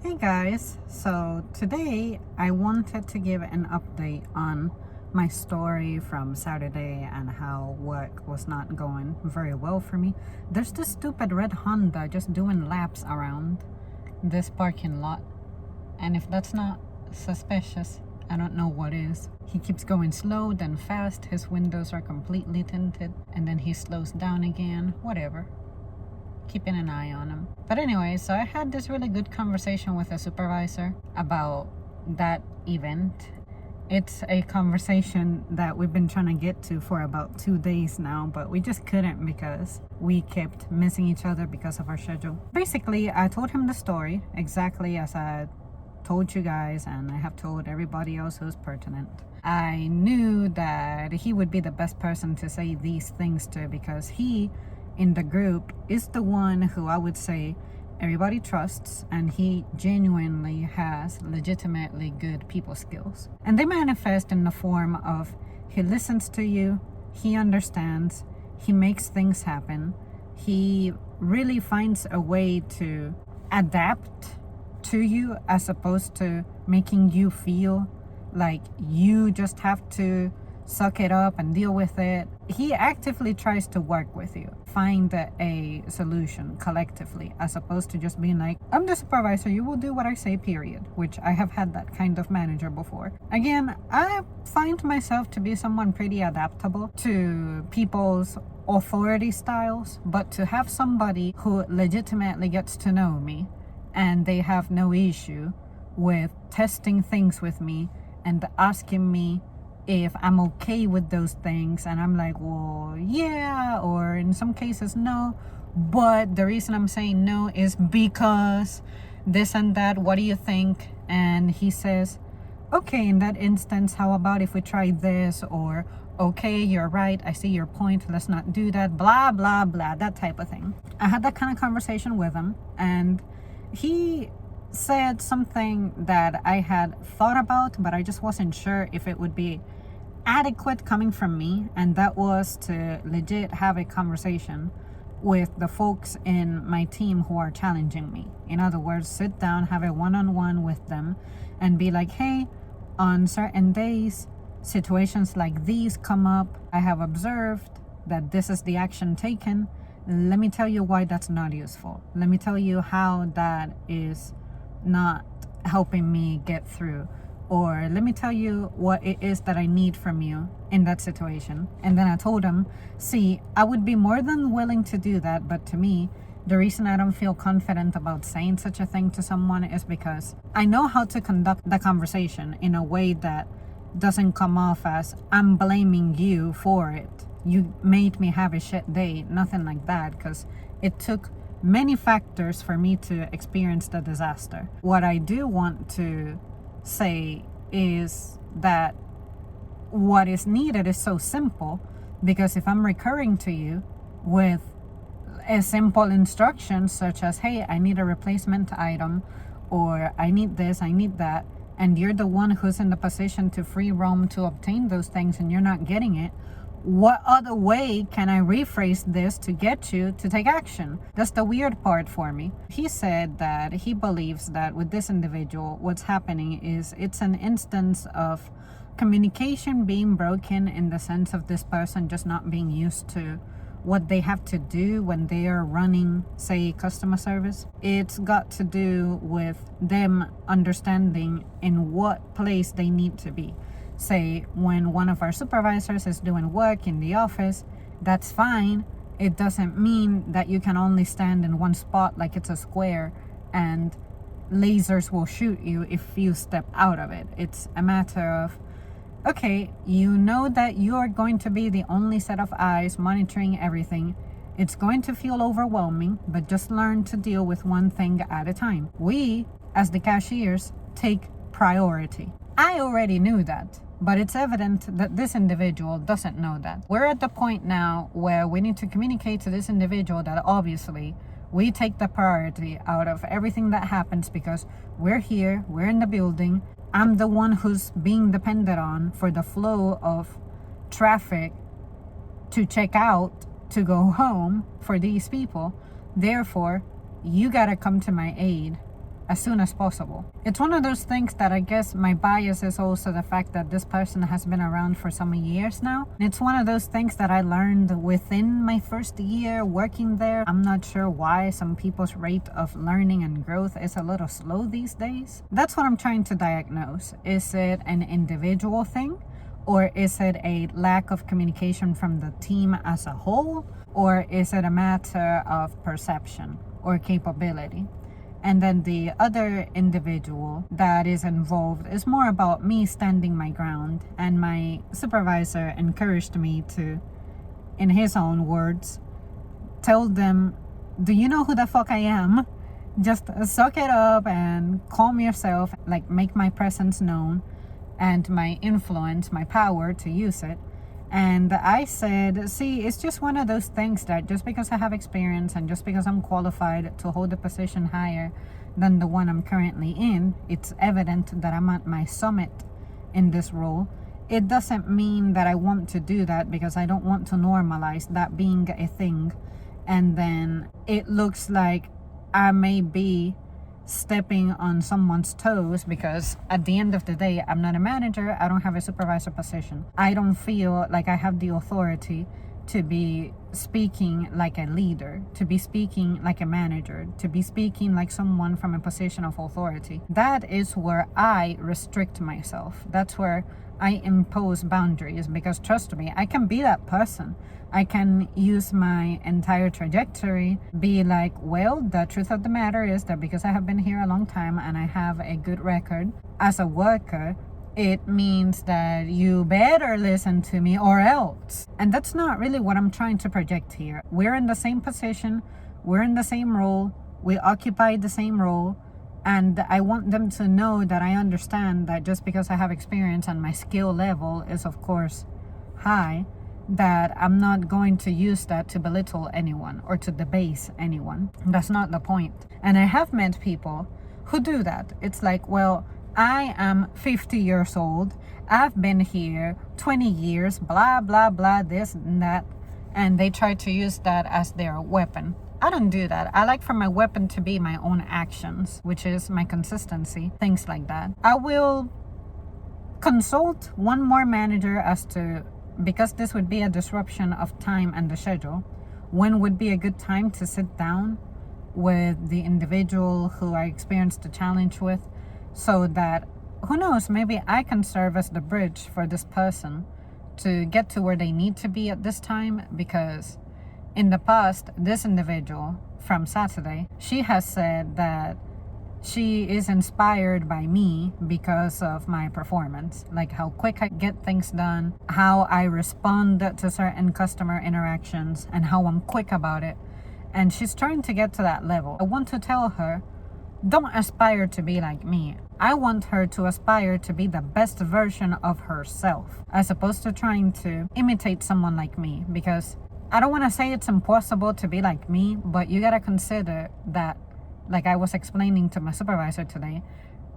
Hey guys, so today I wanted to give an update on my story from Saturday and how work was not going very well for me. There's this stupid red Honda just doing laps around this parking lot, and if that's not suspicious, I don't know what is. He keeps going slow, then fast, his windows are completely tinted, and then he slows down again, whatever. Keeping an eye on him. But anyway, so I had this really good conversation with a supervisor about that event. It's a conversation that we've been trying to get to for about 2 days now, but we just couldn't because we kept missing each other because of our schedule. Basically, I told him the story exactly as I told you guys, and I have told everybody else who's pertinent. I knew that he would be the best person to say these things to because he in the group is the one who I would say everybody trusts, and he genuinely has legitimately good people skills. And they manifest in the form of he listens to you, he understands, he makes things happen, he really finds a way to adapt to you as opposed to making you feel like you just have to suck it up and deal with it. He actively tries to work with you, find a solution collectively, as opposed to just being like, I'm the supervisor, you will do what I say, period, which I have had that kind of manager before. Again, I find myself to be someone pretty adaptable to people's authority styles, but to have somebody who legitimately gets to know me and they have no issue with testing things with me and asking me if I'm okay with those things, and I'm like, well, yeah, or in some cases no, but the reason I'm saying no is because this and that, what do you think? And he says, okay, in that instance, how about if we try this? Or okay, you're right, I see your point, let's not do that, blah blah blah, that type of thing. I had that kind of conversation with him, and he said something that I had thought about, but I just wasn't sure if it would be adequate coming from me, and that was to legit have a conversation with the folks in my team who are challenging me. In other words, sit down, have a one-on-one with them and be like, hey, on certain days situations like these come up, I have observed that this is the action taken. Let me tell you why that's not useful. Let me tell you how that is not helping me get through, or let me tell you what it is that I need from you in that situation. And then I told him, see, I would be more than willing to do that, but to me, the reason I don't feel confident about saying such a thing to someone is because I know how to conduct the conversation in a way that doesn't come off as I'm blaming you for it. You made me have a shit day, nothing like that, because it took many factors for me to experience the disaster. What I do want to say is that what is needed is so simple, because if I'm recurring to you with a simple instruction such as, hey, I need a replacement item, or I need this, I need that, and you're the one who's in the position to free roam to obtain those things and you're not getting it, what other way can I rephrase this to get you to take action? That's the weird part for me. He said that he believes that with this individual, what's happening is it's an instance of communication being broken, in the sense of this person just not being used to what they have to do when they are running, say, customer service. It's got to do with them understanding in what place they need to be. Say, when one of our supervisors is doing work in the office, that's fine. It doesn't mean that you can only stand in one spot like it's a square and lasers will shoot you if you step out of it. It's a matter of, okay, you know that you are going to be the only set of eyes monitoring everything. It's going to feel overwhelming, but just learn to deal with one thing at a time. We, as the cashiers, take priority. I already knew that, but it's evident that this individual doesn't know that. We're at the point now where we need to communicate to this individual that obviously we take the priority out of everything that happens because we're here, we're in the building. I'm the one who's being depended on for the flow of traffic to check out, to go home for these people. Therefore, you gotta come to my aid as soon as possible. It's one of those things that I guess my bias is also the fact that this person has been around for so many years now. It's one of those things that I learned within my first year working there. I'm not sure why some people's rate of learning and growth is a little slow these days. That's what I'm trying to diagnose. Is it an individual thing? Or is it a lack of communication from the team as a whole? Or is it a matter of perception or capability? And then the other individual that is involved is more about me standing my ground. And my supervisor encouraged me to, in his own words, tell them, do you know who the fuck I am? Just suck it up and calm yourself, like make my presence known and my influence, my power to use it. And I said, see, it's just one of those things that just because I have experience and just because I'm qualified to hold a position higher than the one I'm currently in, it's evident that I'm at my summit in this role. It doesn't mean that I want to do that, because I don't want to normalize that being a thing. And then it looks like I may be stepping on someone's toes, because at the end of the day, I'm not a manager. I don't have a supervisor position. I don't feel like I have the authority to be speaking like a leader, to be speaking like a manager, to be speaking like someone from a position of authority. That is where I restrict myself. That's where I impose boundaries, because trust me, I can be that person. I can use my entire trajectory, be like, well, the truth of the matter is that because I have been here a long time and I have a good record as a worker, it means that you better listen to me or else. And that's not really what I'm trying to project here. We're in the same position, we're in the same role, we occupy the same role. And I want them to know that I understand that just because I have experience and my skill level is, of course, high, that I'm not going to use that to belittle anyone or to debase anyone. That's not the point. And I have met people who do that. It's like, well, I am 50 years old. I've been here 20 years, blah, blah, blah, this and that. And they try to use that as their weapon. I don't do that. I like for my weapon to be my own actions, which is my consistency, things like that. I will consult one more manager as to, because this would be a disruption of time and the schedule, when would be a good time to sit down with the individual who I experienced the challenge with, so that, who knows, maybe I can serve as the bridge for this person to get to where they need to be at this time. Because in the past, this individual from Saturday, she has said that she is inspired by me because of my performance, like how quick I get things done, how I respond to certain customer interactions, and how I'm quick about it. And she's trying to get to that level. I want to tell her, don't aspire to be like me. I want her to aspire to be the best version of herself, as opposed to trying to imitate someone like me. Because I don't want to say it's impossible to be like me, but you gotta consider that, like I was explaining to my supervisor today,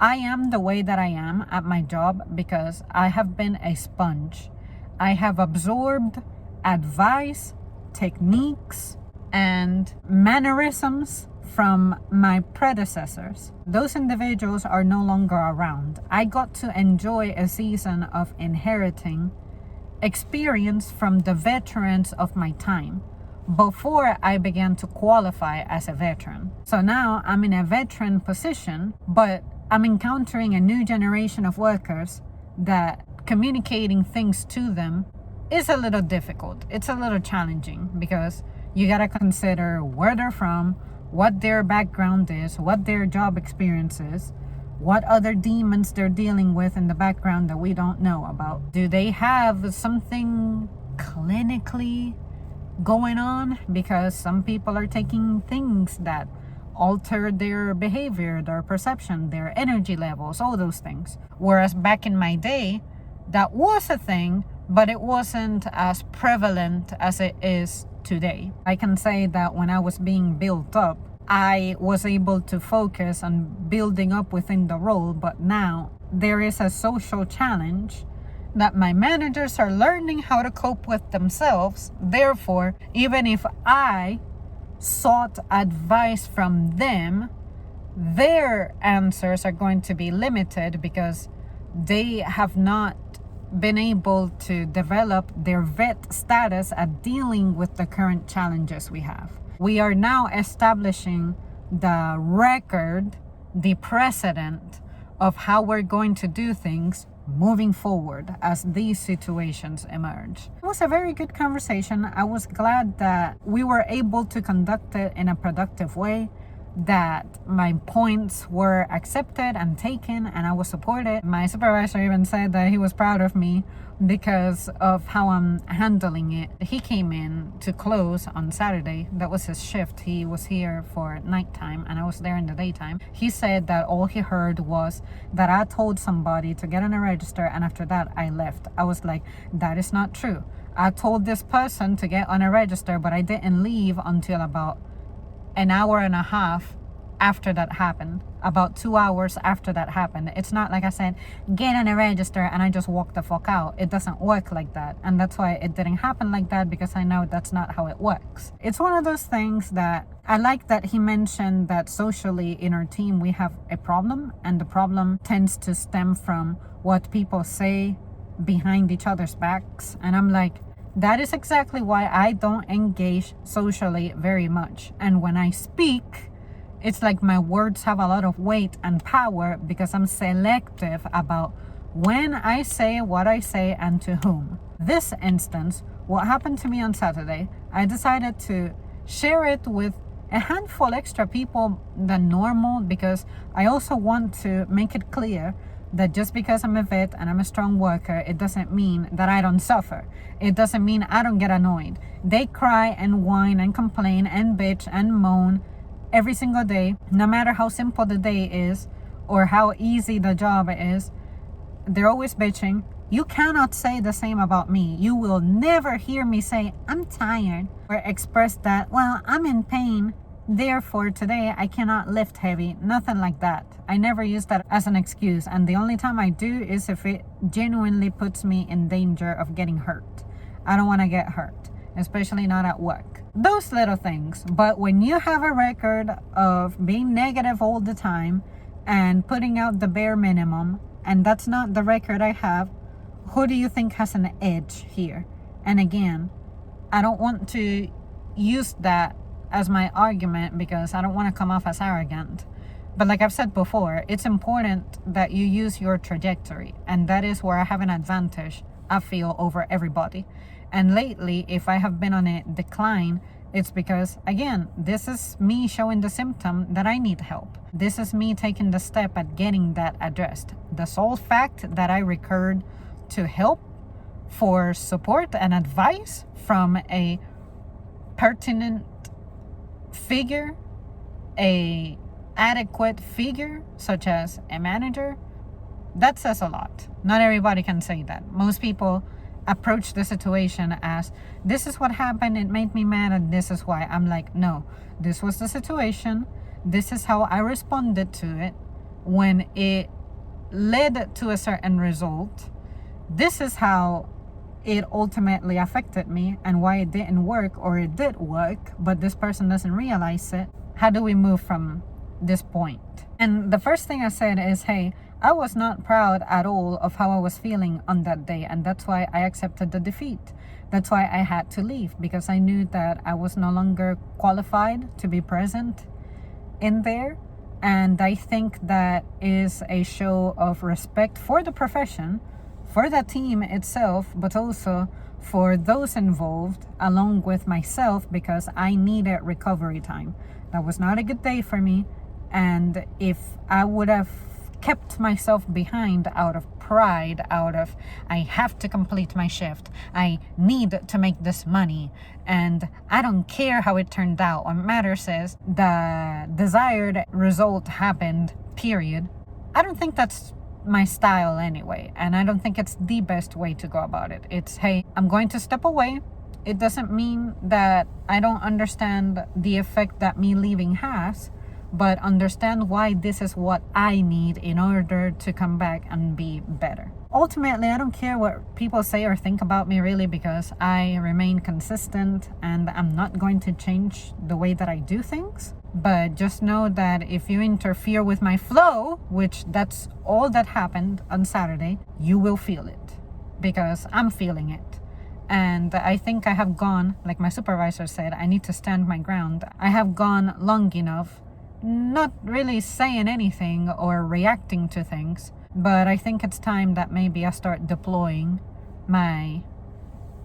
I am the way that I am at my job because I have been a sponge. I have absorbed advice, techniques, and mannerisms from my predecessors. Those individuals are no longer around. I got to enjoy a season of inheriting experience from the veterans of my time before I began to qualify as a veteran. So now I'm in a veteran position, but I'm encountering a new generation of workers that communicating things to them is a little difficult. It's a little challenging because you gotta consider where they're from, what their background is, what their job experience is, what other demons they're dealing with in the background that we don't know about. Do they have something clinically going on? Because some people are taking things that alter their behavior, their perception, their energy levels, all those things. Whereas back in my day, that was a thing, but it wasn't as prevalent as it is today. I can say that when I was being built up, I was able to focus on building up within the role, but now there is a social challenge that my managers are learning how to cope with themselves. Therefore, even if I sought advice from them, their answers are going to be limited because they have not been able to develop their vet status at dealing with the current challenges we have. We are now establishing the record, the precedent of how we're going to do things moving forward as these situations emerge. It was a very good conversation. I was glad that we were able to conduct it in a productive way, that my points were accepted and taken and I was supported. My supervisor even said that he was proud of me because of how I'm handling it. He came in to close on Saturday. That was his shift. He was here for nighttime and I was there in the daytime. He said that all he heard was that I told somebody to get on a register and after that I left. I was like, that is not true. I told this person to get on a register, but I didn't leave until about an hour and a half after that happened, about 2 hours after that happened. It's not like I said, get on a register and I just walked the fuck out. It doesn't work like that. And that's why it didn't happen like that, because I know that's not how it works. It's one of those things that I like that he mentioned that socially in our team we have a problem, and the problem tends to stem from what people say behind each other's backs. And I'm like, that is exactly why I don't engage socially very much. And when I speak, it's like my words have a lot of weight and power because I'm selective about when I say what I say and to whom. This instance, what happened to me on Saturday, I decided to share it with a handful extra people than normal because I also want to make it clear that just because I'm a vet and I'm a strong worker, it doesn't mean that I don't suffer. It doesn't mean I don't get annoyed. They cry and whine and complain and bitch and moan every single day, no matter how simple the day is or how easy the job is. They're always bitching. You cannot say the same about me. You will never hear me say, I'm tired, or express that, well, I'm in pain, therefore today I cannot lift heavy. Nothing like that. I never use that as an excuse, and the only time I do is if it genuinely puts me in danger of getting hurt. I don't want to get hurt, especially not at work. Those little things. But when you have a record of being negative all the time and putting out the bare minimum, and that's not the record I have, who do you think has an edge here? And again, I don't want to use that as my argument because I don't want to come off as arrogant. But like I've said before, it's important that you use your trajectory, and that is where I have an advantage, I feel, over everybody. And lately, if I have been on a decline, it's because, again, this is me showing the symptom that I need help. This is me taking the step at getting that addressed. The sole fact that I recurred to help for support and advice from a pertinent figure, a adequate figure, such as a manager, that says a lot. Not everybody can say that. Most people approach the situation as, this is what happened, it made me mad, and this is why. I'm like, no, this was the situation. This is how I responded to it when it led to a certain result. This is how it ultimately affected me and why it didn't work, or it did work, but this person doesn't realize it. How do we move from this point? And the first thing I said is, hey, I was not proud at all of how I was feeling on that day, and that's why I accepted the defeat. That's why I had to leave, because I knew that I was no longer qualified to be present in there. And I think that is a show of respect for the profession, for the team itself, but also for those involved, along with myself, because I needed recovery time. That was not a good day for me, and if I would have kept myself behind out of pride, out of, I have to complete my shift, I need to make this money, and I don't care how it turned out. What matters is the desired result happened, period. I don't think that's my style anyway, and I don't think it's the best way to go about it. It's, hey, I'm going to step away. It doesn't mean that I don't understand the effect that me leaving has, but understand why this is what I need in order to come back and be better. Ultimately, I don't care what people say or think about me, really, because I remain consistent and I'm not going to change the way that I do things. But just know that if you interfere with my flow, which that's all that happened on Saturday, you will feel it because I'm feeling it. And I think I have gone, like my supervisor said, I need to stand my ground. I have gone long enough, not really saying anything or reacting to things, but I think it's time that maybe I start deploying my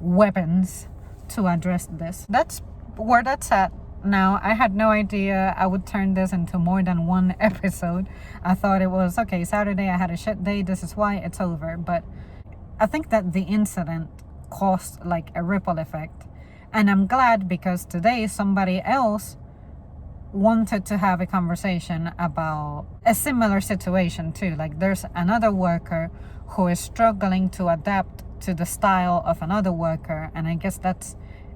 weapons to address this. That's where that's at now. I had no idea I would turn this into more than one episode. I thought it was, okay, Saturday I had a shit day, this is why, it's over. But I think that the incident caused like a ripple effect. And I'm glad because today somebody else wanted to have a conversation about a similar situation too. Like there's another worker who is struggling to adapt to the style of another worker, and I guess that's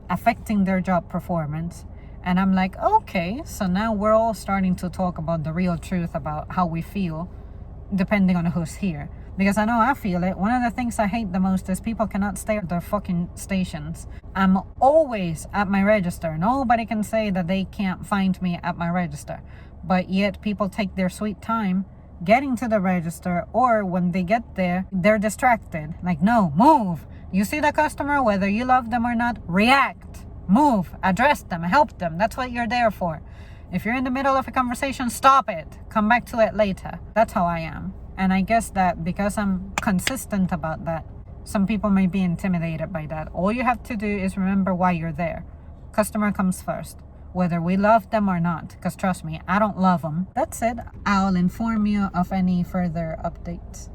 affecting their job performance. And I'm like, okay, so now we're all starting to talk about the real truth about how we feel depending on who's here. Because I know I feel it. One of the things I hate the most is people cannot stay at their fucking stations. I'm always at my register. Nobody can say that they can't find me at my register. But yet people take their sweet time getting to the register, or when they get there, they're distracted. Like, no, move. You see the customer, whether you love them or not, react. Move. Address them. Help them. That's what you're there for. If you're in the middle of a conversation, stop it. Come back to it later. That's how I am. And I guess that because I'm consistent about that, some people may be intimidated by that. All you have to do is remember why you're there. Customer comes first, whether we love them or not. Because trust me, I don't love them. That's it. I'll inform you of any further updates.